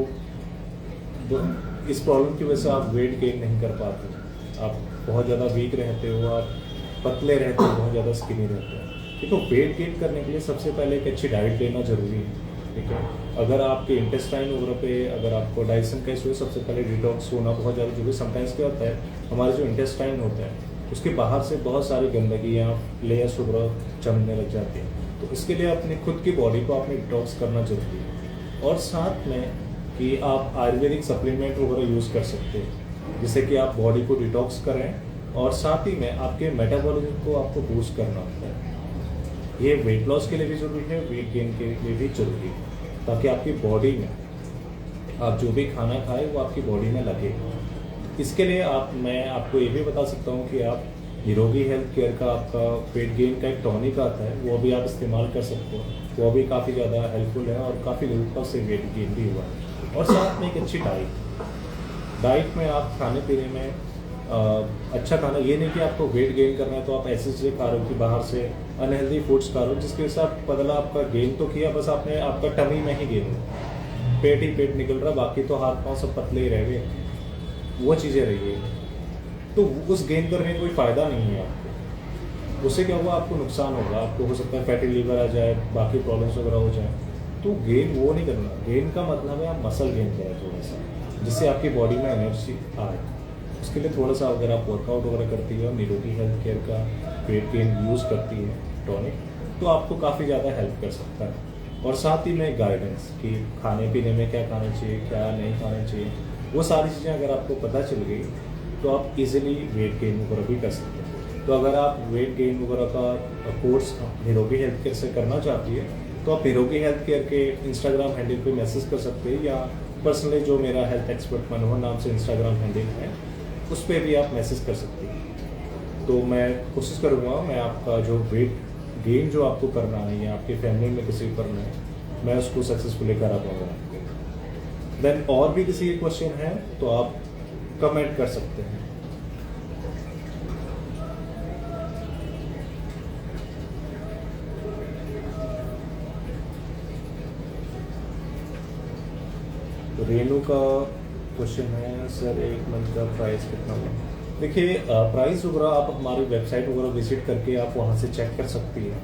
इस प्रॉब्लम की वजह से आप वेट गेन नहीं कर पाते। आप बहुत ज़्यादा वीक रहते हो, आप पतले रहते हो, बहुत ज़्यादा स्किनी रहते हो। देखो, वेट गेन करने के लिए सबसे पहले एक अच्छी डाइट लेना जरूरी है, ठीक है। अगर आपके इंटेस्टाइन वगैरह पे अगर आपको डाइजेशन का इशू है, सबसे पहले डिटॉक्स होना बहुत ज़्यादा जरूरी है। समटाइम्स क्या होता है, हमारे जो इंटेस्टाइन होता है उसके बाहर से बहुत सारी गंदगियाँ, लेयर्स वगैरह जमने लग जाती हैं। तो इसके लिए अपनी खुद की बॉडी को आपने डिटॉक्स करना जरूरी है। और साथ में कि आप आयुर्वेदिक सप्लीमेंट वगैरह यूज़ कर सकते हैं, जिससे कि आप बॉडी को डिटॉक्स करें और साथ ही में आपके मेटाबॉलिज्म को आपको बूस्ट करना होता है। ये वेट लॉस के लिए भी ज़रूरी है, वेट गेन के लिए भी ज़रूरी है, ताकि आपकी बॉडी में आप जो भी खाना खाए वो आपकी बॉडी में लगे। इसके लिए मैं आपको ये भी बता सकता हूँ कि आप निरोगी हेल्थ केयर का आपका वेट गेन का एक टॉनिक आता है, वो भी आप इस्तेमाल कर सकते हो। वो भी काफ़ी ज़्यादा हेल्पफुल है और काफ़ी लोगों का उससे वेट गेन भी हुआ है। और साथ में एक अच्छी डाइट में आप खाने पीने में अच्छा खाना, ये नहीं कि आपको वेट गेन करना है तो आप ऐसे चीज़ें खा रहे हो कि बाहर से अनहेल्दी फूड्स खा रहे हो, जिसकी वजह से आप बदला आपका गेन तो किया, बस आपने आपका टमी में ही गेन, पेट ही पेट निकल रहा, बाकी तो हाथ पाँव सब पतले ही रह गए, वो चीज़ें रही है। तो उस गेन करने का कोई फ़ायदा नहीं है आपको। उससे क्या होगा, आपको नुकसान होगा, आपको हो सकता है फैटी लीवर आ जाए, बाकी प्रॉब्लम्स वगैरह हो जाए। तो गेन वो नहीं करना। गेन का मतलब है आप मसल गेन करें थोड़ा सा, जिससे आपकी बॉडी में एनर्जी आए। उसके लिए थोड़ा सा अगर आप वर्कआउट वगैरह करती है और निरोगी हेल्थ केयर का वेट गेन यूज़ करती है टॉनिक, तो आपको काफ़ी ज़्यादा हेल्प कर सकता है। और साथ ही में गाइडेंस कि खाने पीने में क्या खाना चाहिए, क्या नहीं खाना चाहिए, वो सारी चीज़ें अगर आपको पता चल गई तो आप इजीली वेट गेन वगैरह भी कर सकते हैं। तो अगर आप वेट गेन वगैरह का कोर्स निरोगी हेल्थ केयर से करना चाहती है तो आप निरोगी हेल्थ केयर के इंस्टाग्राम हैंडल पे मैसेज कर सकते हैं, या पर्सनली जो मेरा हेल्थ एक्सपर्ट मनोहर नाम से इंस्टाग्राम हैंडल है उस पर भी आप मैसेज कर सकती हैं। तो मैं कोशिश करूँगा मैं आपका जो वेट गेन जो आपको करना है या आपके फैमिली में किसी को करना है, मैं उसको सक्सेसफुली करा पाऊँगा। देन और भी किसी के क्वेश्चन है तो आप कमेंट कर सकते हैं। तो रेनू का क्वेश्चन है, सर 1 मंथ का प्राइस कितना होगा? देखिए प्राइस वगैरह आप हमारी वेबसाइट वगैरह विजिट करके आप वहाँ से चेक कर सकती हैं।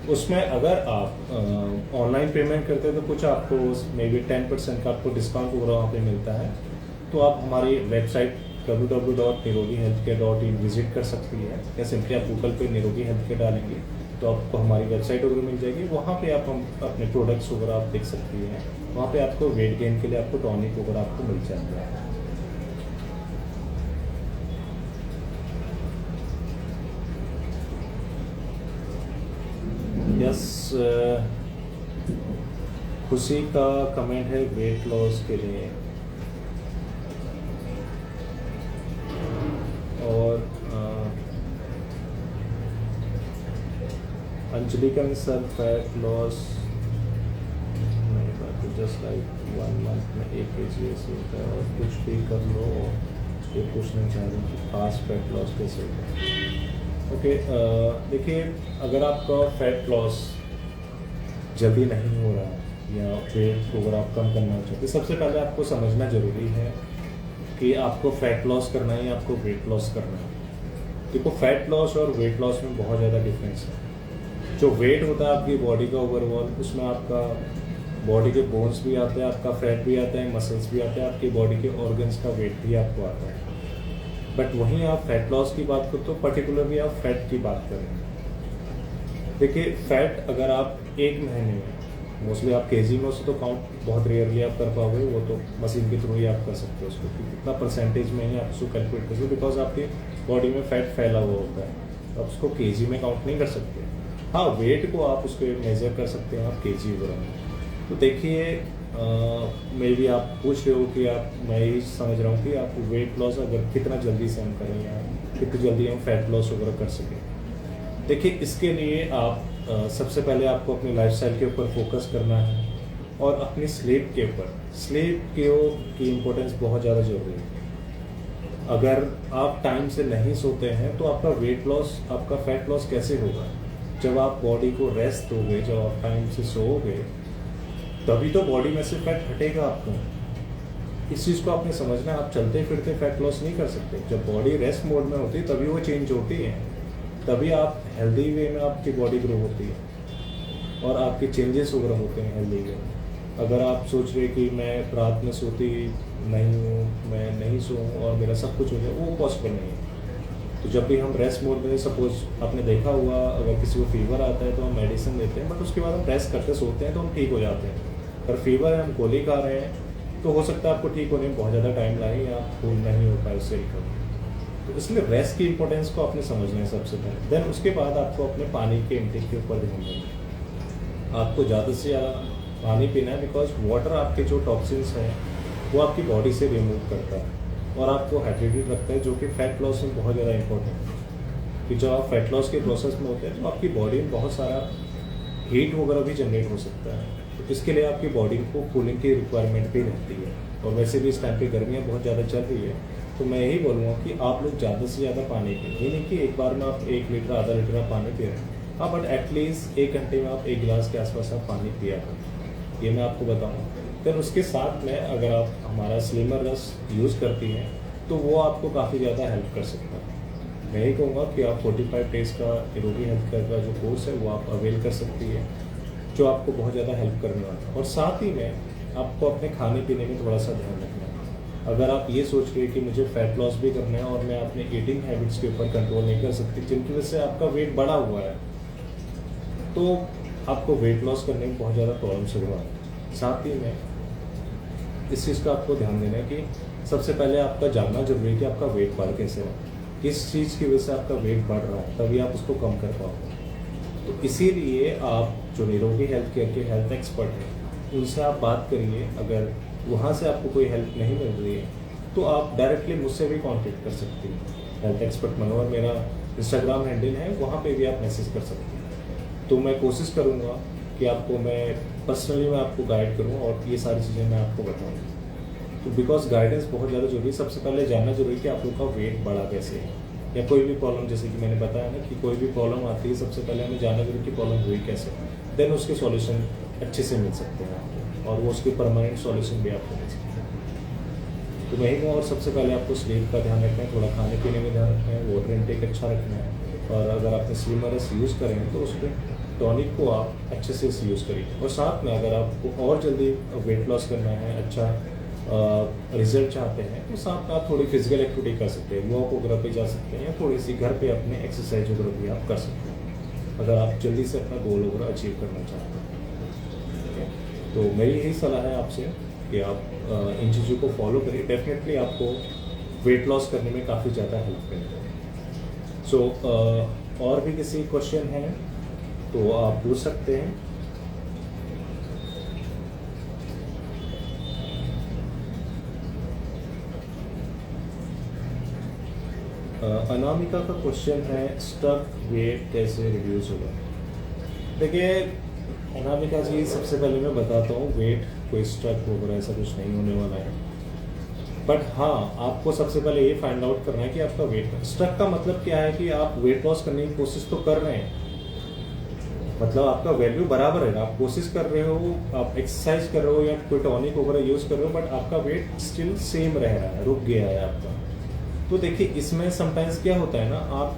उसमें अगर आप ऑनलाइन पेमेंट करते हैं तो कुछ आपको मे बी 10% का आपको डिस्काउंट वगैरह वहाँ पे मिलता है। तो आप हमारी वेबसाइट www.nirogihealthcare.in विजिट कर सकती है, या सिंपली आप गूगल पे निरोगी हेल्थ केयर डालेंगे तो आपको हमारी वेबसाइट वगैरह मिल जाएगी। वहाँ पे आप हम अपने प्रोडक्ट्स वगैरह आप देख सकती हैं। वहाँ पे आपको वेट गेन के लिए आपको टॉनिक वगैरह आपको मिल जाता है। यस, खुशी का कमेंट है वेट लॉस के लिए। और अंजलि का सर फैट लॉस नहीं बात, जस्ट लाइक 1 मंथ में 1 kg ऐसे होता है, और कुछ भी कर लो। ये पूछना चाह रही हूँ कि फास्ट फैट लॉस कैसे होता है। ओके, देखिए अगर आपका फैट लॉस जल्दी नहीं हो रहा है या वेट अगर आप कम करना चाहते, सबसे पहले आपको समझना ज़रूरी है कि आपको फैट लॉस करना है या आपको वेट लॉस करना है। देखो फैट लॉस और वेट लॉस में बहुत ज़्यादा डिफरेंस है। जो वेट होता है आपकी बॉडी का ओवरऑल, उसमें आपका बॉडी के बोन्स भी आते हैं, आपका फैट भी आता है, मसल्स भी आते हैं, आपकी बॉडी के ऑर्गन्स का वेट भी आपको आता है। बट वहीं आप फैट लॉस की बात करो तो पर्टिकुलरली आप फैट की बात करें। देखिए फैट अगर आप 1 महीने में, मोस्टली आप केजी में उससे तो काउंट बहुत रेयरली आप कर पाओगे, वो तो मशीन के थ्रू ही आप कर सकते हो उसको, कितना परसेंटेज में ही आप उसको कैलकुलेट कर सकते हो, बिकॉज आपकी बॉडी में फैट फैला हुआ होता है। आप उसको केजी में काउंट नहीं कर सकते। हाँ, वेट को आप उसको मेजर कर सकते हैं आप केजी वगैरह में। तो देखिए मे बी आप पूछ रहे हो कि आप, मैं यही समझ रहा हूँ कि आप वेट लॉस अगर कितना जल्दी से हम करें या कितनी जल्दी हम फैट लॉस वगैरह कर सकें। देखिए इसके लिए आप सबसे पहले आपको अपनी लाइफस्टाइल के ऊपर फोकस करना है और अपनी स्लीप के ऊपर। स्लीप की इम्पोर्टेंस बहुत ज़्यादा ज़रूरी है। अगर आप टाइम से नहीं सोते हैं तो आपका वेट लॉस, आपका फैट लॉस कैसे होगा? जब आप बॉडी को रेस्ट दोगे, जब आप टाइम से सोओगे, तभी तो बॉडी में से फैट हटेगा आपको। इस चीज़ को आपने समझना है। आप चलते फिरते फैट लॉस नहीं कर सकते। जब बॉडी रेस्ट मोड में होती है तभी वो चेंज होती है, तभी आप हेल्दी वे में आपकी बॉडी ग्रो होती है और आपके चेंजेस वगैरह होते हैं हेल्दी वे में। अगर आप सोच रहे कि मैं रात में सोती नहीं हूँ, मैं नहीं सोऊँ और मेरा सब कुछ हो जाए, वो पॉसिबल नहीं है। तो जब भी हम रेस्ट मोड में, सपोज आपने देखा हुआ अगर किसी को फीवर आता है तो हम मेडिसिन देते हैं, बट उसके बाद हम रेस्ट करते सोते हैं तो हम ठीक हो जाते हैं। अगर फीवर है, हम गोली खा रहे हैं, तो हो सकता है आपको ठीक होने में बहुत ज़्यादा टाइम लगे या आपको नहीं हो पाए उससे रिकवर। तो इसलिए रेस्ट की इंपॉर्टेंस को आपने समझना है सबसे पहले। देन उसके बाद आपको अपने पानी के इंटेक के ऊपर ध्यान देना है। आपको ज़्यादा से ज़्यादा पानी पीना है, बिकॉज वाटर आपके जो टॉक्सिन्स हैं वो आपकी बॉडी से रिमूव करता है और आपको हाइड्रेटेड रखता है, जो कि फैट लॉस में बहुत ज़्यादा इंपॉर्टेंट है। कि जब आप फैट लॉस के प्रोसेस में होते हैं तो आपकी बॉडी में बहुत सारा हीट वगैरह भी जनरेट हो सकता है। तो इसके लिए आपकी बॉडी को कूलिंग की रिक्वायरमेंट भी रहती है। और वैसे भी इस टाइम पे गर्मियाँ बहुत ज़्यादा चल रही है, तो मैं यही बोलूँगा कि आप लोग ज़्यादा से ज़्यादा पानी पिए। ये नहीं कि एक बार में आप 1 लीटर आधा लीटर आप पानी पी रहे हैं, हाँ, बट एटलीस्ट 1 घंटे में आप 1 गिलास के आसपास आप पानी पिया करें, ये मैं आपको बताऊँ। फिर उसके साथ में अगर आप हमारा स्लिमर रस यूज़ करती हैं तो वो आपको काफ़ी ज़्यादा हेल्प कर सकता है। मैं यही कहूँगा कि आप 45 डेज़ का निरोगी हेल्थ केयर का जो कोर्स है वो आप अवेल कर सकती है, जो आपको बहुत ज़्यादा हेल्प करने वाला है। और साथ ही में आपको अपने खाने पीने में थोड़ा सा ध्यान रखना है। अगर आप ये सोच रहे हैं कि मुझे फैट लॉस भी करना है और मैं अपने ईटिंग हैबिट्स के ऊपर कंट्रोल नहीं कर सकती, जिनकी वजह से आपका वेट बढ़ा हुआ है, तो आपको वेट लॉस करने में बहुत ज़्यादा प्रॉब्लम शुरू हुआ है। साथ ही में इस चीज़ का आपको ध्यान देना है कि सबसे पहले आपका जानना जरूरी है कि आपका वेट बढ़ कैसे रहा है, किस चीज़ की वजह से आपका वेट बढ़ रहा है, तभी आप उसको कम कर पाओगे। तो इसीलिए आप जो निरोगी हेल्थ केयर के हेल्थ एक्सपर्ट हैं उनसे आप बात करिए। अगर वहाँ से आपको कोई हेल्प नहीं मिल रही है तो आप डायरेक्टली मुझसे भी कांटेक्ट कर सकती हैं। हेल्थ एक्सपर्ट मनोहर मेरा इंस्टाग्राम हैंडल है, वहाँ पे भी आप मैसेज कर सकते हैं। तो मैं कोशिश करूँगा कि आपको मैं पर्सनली मैं आपको गाइड करूँ और ये सारी चीज़ें मैं आपको बताऊँ। तो बिकॉज गाइडेंस बहुत ज़्यादा जरूरी है। सबसे पहले जानना जरूरी है कि आप लोग का वेट बढ़ा कैसे है, या कोई भी प्रॉब्लम, जैसे कि मैंने बताया ना कि कोई भी प्रॉब्लम आती है सबसे पहले हमें जानना जरूरी कि प्रॉब्लम हुई कैसे, देन उसके सॉल्यूशन अच्छे से मिल सकते हैं आपको, और वो उसके परमानेंट सॉल्यूशन भी आपको मिल सकते हैं। तो मैं ही और सबसे पहले आपको स्लीप का ध्यान रखना है, थोड़ा खाने पीने में ध्यान रखना है, वाटर इनटेक अच्छा रखना है, और अगर आपने स्लिमरस यूज़ करें तो उसमें टॉनिक को आप अच्छे से यूज़ करिए। और साथ में अगर आपको और जल्दी वेट लॉस करना है, अच्छा रिजल्ट चाहते हैं, तो साथ में आप थोड़ी फिजिकल एक्टिविटी कर सकते हैं, वॉक वगैरह पे जा सकते हैं, या थोड़ी सी घर पे अपने एक्सरसाइज वगैरह भी आप कर सकते हैं, अगर आप जल्दी से अपना गोल वगैरह अचीव करना चाहते हैं। ठीक है, तो मेरी यही सलाह है आपसे कि आप इन चीज़ों को फॉलो करिए, डेफिनेटली आपको वेट लॉस करने में काफ़ी ज़्यादा हेल्प करेगा। सो और भी किसी क्वेश्चन है तो आप पूछ सकते हैं। अनामिका का क्वेश्चन है, स्टक वेट कैसे रिड्यूस होगा। देखिए अनामिका जी, सबसे पहले मैं बताता हूँ, वेट कोई स्टक वगैरह ऐसा कुछ नहीं होने वाला है। बट हाँ, आपको सबसे पहले ये फाइंड आउट करना है कि आपका वेट स्टक का मतलब क्या है, कि आप वेट लॉस करने की कोशिश तो कर रहे हैं, मतलब आपका वैल्यू बराबर है, आप कोशिश कर रहे हो, आप एक्सरसाइज कर रहे हो या कोई टॉनिक वगैरह यूज कर रहे हो, बट आपका वेट स्टिल सेम रह रहा है, रुक गया है आपका। तो देखिए इसमें समटाइम्स क्या होता है ना, आप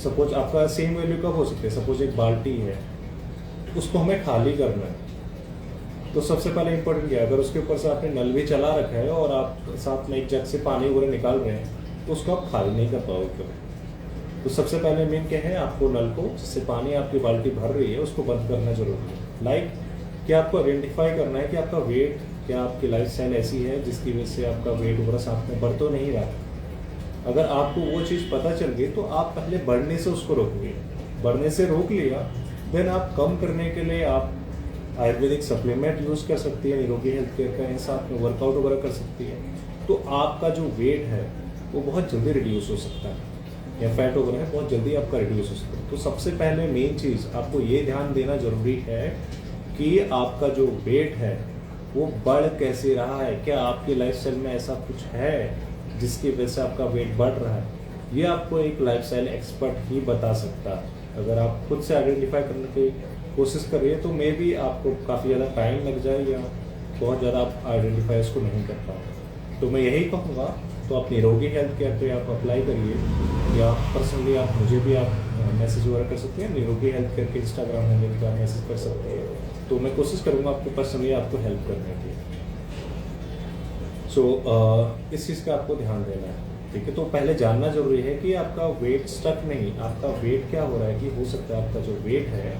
सपोज आपका सेम वैल्यू कब हो सकती है, सपोज एक बाल्टी है, उसको हमें खाली करना है, तो सबसे पहले इंपॉर्टेंट क्या है, अगर उसके ऊपर से आपने नल भी चला रखा है और आप साथ में एक जग से पानी वगैरह निकाल रहे हैं, तो उसको आप खाली नहीं कर पाओगे कभी। तो सबसे पहले मेन क्या है, आपको नल को, जिससे पानी आपकी बाल्टी भर रही है, उसको बंद करना जरूरी है। लाइक कि आपको आइडेंटिफाई करना है कि आपका वेट, क्या आपकी लाइफ स्टाइल ऐसी है जिसकी वजह से आपका वेट वगैरह साथ में बढ़ तो नहीं रहा। अगर आपको वो चीज़ पता चल गई तो आप पहले बढ़ने से उसको रोकिए, बढ़ने से रोक लिया, देन आप कम करने के लिए आप आयुर्वेदिक सप्लीमेंट यूज़ कर सकती है, निरोगी हेल्थ केयर का, साथ में वर्कआउट वगैरह कर सकती है, तो आपका जो वेट है वो बहुत जल्दी रिड्यूस हो सकता है, या फैट वगैरह है बहुत जल्दी आपका रिड्यूस हो सकता है। तो सबसे पहले मेन चीज़ आपको ये ध्यान देना जरूरी है कि आपका जो वेट है वो बढ़ कैसे रहा है, क्या आपकी लाइफस्टाइल में ऐसा कुछ है जिसकी वजह से आपका वेट बढ़ रहा है, ये आपको एक लाइफस्टाइल एक्सपर्ट ही बता सकता है। अगर आप खुद से आइडेंटिफाई करने की कोशिश करिए तो मे भी आपको काफ़ी ज़्यादा टाइम लग जाए, या बहुत ज़्यादा आप आइडेंटिफाई उसको नहीं कर पाओगे। तो मैं यही कहूँगा, तो आप निरोगी हेल्थ केयर पे आप अप्लाई करिए, या पर्सनली आप मुझे भी आप मैसेज वगैरह कर सकते हैं, निरोगी हेल्थ केयर के इंस्टाग्राम हैंडल पर मैसेज कर सकते हैं, तो मैं कोशिश करूँगा आपको पर्सनली आपको हेल्प करने की। सो इस चीज़ का आपको ध्यान देना है, ठीक है। तो पहले जानना जरूरी है कि आपका वेट स्टक नहीं, आपका वेट क्या हो रहा है, कि हो सकता है आपका जो वेट है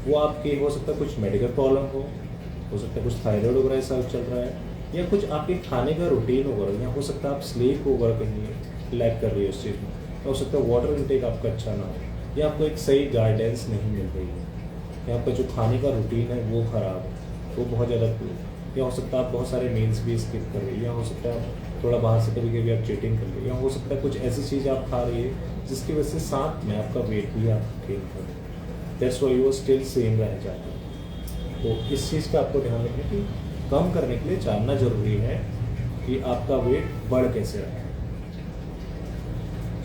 वो आपके, हो सकता है कुछ मेडिकल प्रॉब्लम हो सकता है कुछ थायराइड वगैरह ऐसा चल रहा है, या कुछ आपके खाने का रूटीन वगैरह, या हो सकता है आप स्लीप वगैरह कहीं लैक कर रही है उस चीज़ में, हो सकता है वाटर इनटेक आपका अच्छा ना हो, या आपको एक सही गाइडेंस नहीं मिल रही है, या आपका जो खाने का रूटीन है वो ख़राब है, वो बहुत ज़्यादा, या हो सकता है आप बहुत सारे मील्स भी स्किप कर रही है, या हो सकता है आप थोड़ा बाहर से कभी कभी आप चीटिंग कर रही है, या हो सकता है कुछ ऐसी चीज़ आप खा रही है जिसकी वजह से साथ में आपका वेट भी आप गेन कर रहे हैं, दैट्स व्हाई वो स्टिल सेम रह जाता है। तो इस चीज़ का आपको ध्यान रखना कि कम करने के लिए जानना जरूरी है कि आपका वेट बढ़ कैसे रहा है।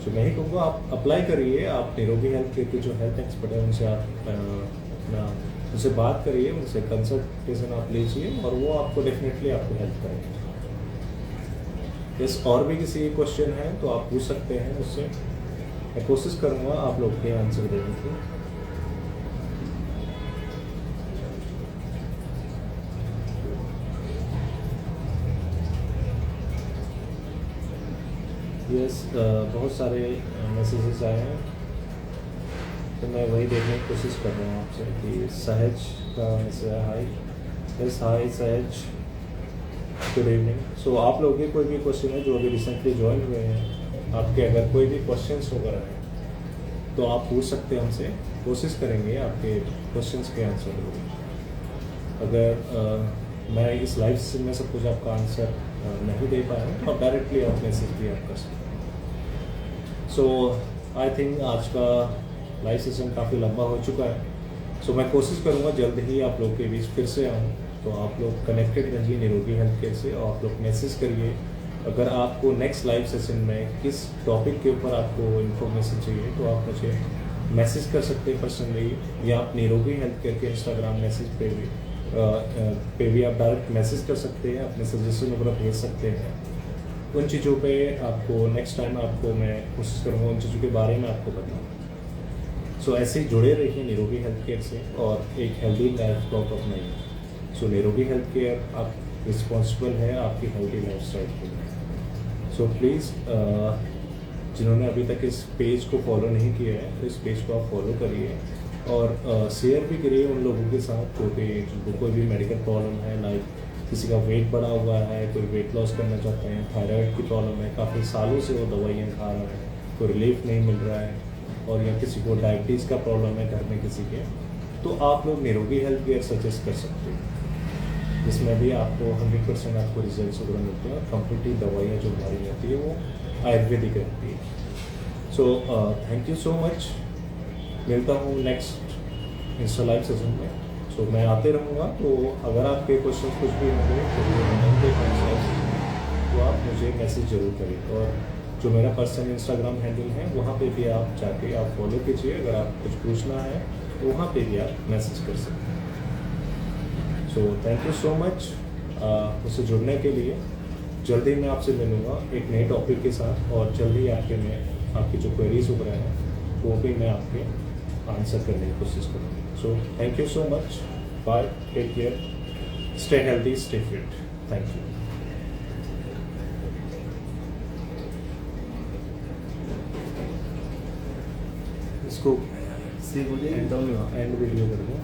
तो मैं ही कहूँगा आप अप्लाई करिए, आप निरोगी हेल्थ केयर के जो हेल्थ एक्सपर्ट है उनसे आप अपना उनसे बात करिए, उनसे कंसल्टेशन आप लीजिए, और वो आपको डेफिनेटली आपको हेल्प करेंगे। यस, और भी किसी क्वेश्चन है तो आप पूछ सकते हैं उससे, मैं कोशिश करूँगा आप लोग के आंसर देने की। यस, बहुत सारे मैसेजेस आए हैं, तो मैं वही देखने की कोशिश कर रहा हूँ आपसे कि सहज का मैसेज है, हाय। यस, हाय सहज, गुड इवनिंग। सो आप लोगों के कोई भी क्वेश्चन है जो अभी रिसेंटली ज्वाइन हुए हैं, आपके अगर कोई भी क्वेश्चंस वगैरह हैं तो आप पूछ सकते हैं हमसे, कोशिश करेंगे आपके क्वेश्चंस के आंसर देने। अगर मैं इस लाइव सेशन में सब कुछ आपका आंसर नहीं दे पाया हूँ तो आप डायरेक्टली आप मैसेज भी आप कर सकते हैं। सो आई थिंक आज का लाइव सेशन काफ़ी लंबा हो चुका है। सो मैं कोशिश करूँगा जल्द ही आप लोग के बीच फिर से आऊँ, तो आप लोग कनेक्टेड रहिए निरोगी हेल्थ केयर से और आप लोग मैसेज करिए अगर आपको नेक्स्ट लाइव सेशन में किस टॉपिक के ऊपर आपको इन्फॉर्मेशन चाहिए तो आप मुझे मैसेज कर सकते हैं पर्सनली, या आप निरोगी हेल्थ केयर के इंस्टाग्राम मैसेज पे भी आप डायरेक्ट मैसेज कर सकते हैं, अपने सजेशन वगैरह भेज सकते हैं। उन चीज़ों पे आपको नेक्स्ट टाइम आपको मैं कोशिश करूँगा उन चीज़ों के बारे में आपको बताऊँ। सो ऐसे ही जुड़े रहिए निरोगी हेल्थ केयर से और एक हेल्दी लाइफ को अपनाइए। सो निरोगी हेल्थ केयर आप रिस्पॉन्सिबल है आपकी हेल्दी लाइफ स्टाइल के लिए। सो प्लीज़ जिन्होंने अभी तक इस पेज को फॉलो नहीं किया है तो इस पेज को आप फॉलो करिए और शेयर भी करिए उन लोगों के साथ जिनको कोई भी मेडिकल प्रॉब्लम है, लाइक किसी का वेट बढ़ा हुआ है, कोई वेट लॉस करना चाहते हैं, थायराइड की प्रॉब्लम है, काफ़ी सालों से वो दवाइयाँ खा रहे हैं, कोई रिलीफ नहीं मिल रहा है, और या किसी को डायबिटीज़ का प्रॉब्लम है घर में किसी के, तो आप लोग निरोगी हेल्थ केयर सजेस्ट कर सकते हैं, जिसमें भी आपको 100% आपको रिजल्ट वगैरह मिलते हैं और कम्प्लीटली दवाइयाँ जो हमारी रहती है वो आयुर्वेदिक रहती है। सो थैंक यू सो मच, मिलता हूँ नेक्स्ट इंस्टा लाइव सेशन में। सो मैं आते रहूँगा, तो अगर आपके क्वेश्चन कुछ भी होंगे तो आप मुझे मैसेज ज़रूर करिए, और जो मेरा पर्सनल इंस्टाग्राम हैंडल है वहाँ पे भी आप जाके आप फॉलो कीजिए। अगर आप कुछ पूछना है तो वहाँ पे भी आप मैसेज कर सकते हैं। सो थैंक यू सो मच मुझसे जुड़ने के लिए। जल्दी मैं आपसे मिलूँगा एक नए टॉपिक के साथ, और जल्दी आपकी जो क्वेरीज वगैरह हैं वो भी मैं आपके आंसर करने की कोशिश करूँगा। So thank you so much, bye, take care, stay healthy, stay fit, thank you. इसको एंड वीडियो कर दो।